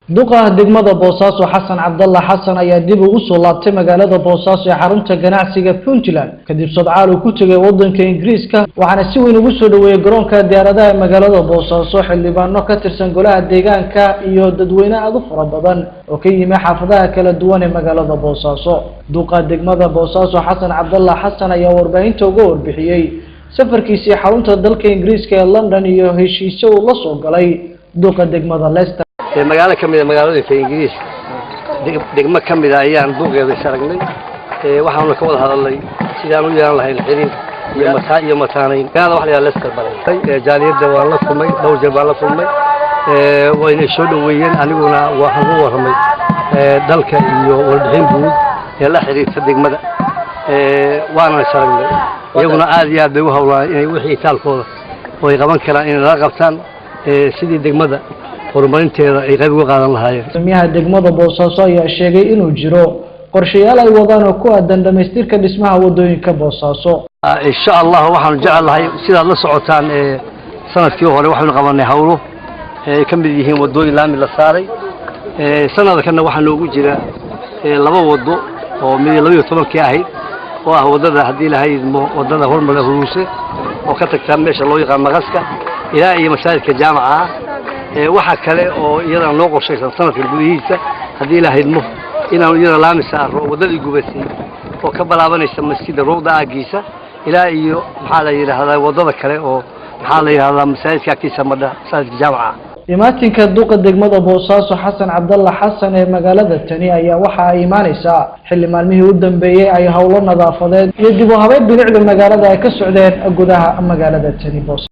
duqa degmada Boosaaso Xasan Cabdalla Xasan ayaa dib ugu soo laabtay magaalada Boosaaso ee xarunta ganacsiga Puntland kadib sodcaal uu ku tagay wadanka Ingiriiska waxaana si weyn ugu soo dhaweeyay garoonka diyaaradaha ee magaalada Boosaaso xildhibaano ka tirsan golaha deegaanka iyo dadweyne aad u fara badan oo ka yimid xaafadaha kala duwan ee magaalada Boosaaso. duqa degmada Boosaaso Xasan Cabdalla Xasan ayaa warbaahinta uga warbixiyay safarkiisii xarunta dalka Ingiriiska ee London iyo heshiisyo uu la soo galay duqa degmada Leicester magaalo kamid ah magaalada Ingiriis degmo kamid ah ayaan duqeeda sharagnay waxaanu ka wada hadalnay sidaan u yeelan lahayn xiriir iyo mataanayn magaalada wax la yiraahdo Leicester baray jaaliyada waan la kulmay dhowr jeer baan la kulmay wayna soo dhaweeyeen aniguna waxaan u warramay dalka iyo warbixin guud ee la xiriirta degmada waana sharagnay iyaguna aad iyo aad bay u hawlaan inay wixii taalkooda oo ay qaban karaan in la qabtaan sidii degmada horumarinteeda ay qayb uga qaadan lahaayeen. Gudoomiyaha degmada Boosaaso ayaa sheegay inuu jiro qorshayaal ay wadaan oo ku aadan dhamaystirka dhismaha wadooyinka Boosaaso. Insha Allah waxaan jecelahay sidaad la socotaan sanadkii hore waxaanu qabanay hawlo ay ka mid yihiin wadooyin laami la saaray sanadkan waxaa noogu jira laba wado oo mid 12 ahayd oo ah wadada hadii la haydo wadada hormar Huruuse oo ka tagtaa meesha loo yaqaan Maqaska ilaa iyo masaajidka jaamaca waxa kale oo iyada loo qorshaysan sanadka gudihiisa hadii la haydmo inaan iyada laami saaro wadadii gubatay oo ka balaabanaysa masjidka Roogda aagiisa ilaa iyo maxaa la yiraahdaa wadada kale oo maxaa la yiraahdaa masaajidka agtiisa madha masaajidka jaamaca. imaatinka duqa degmada Boosaaso Xasan Cabdalla Xasan ee magaalada tani ayaa waxa ay imaanaysaa xilli maalmihii u dambeeyay ay hawlo nadaafadeed iyo dib u habeyn bilicda magaalada ay ka socdeen gudaha magaalada tani.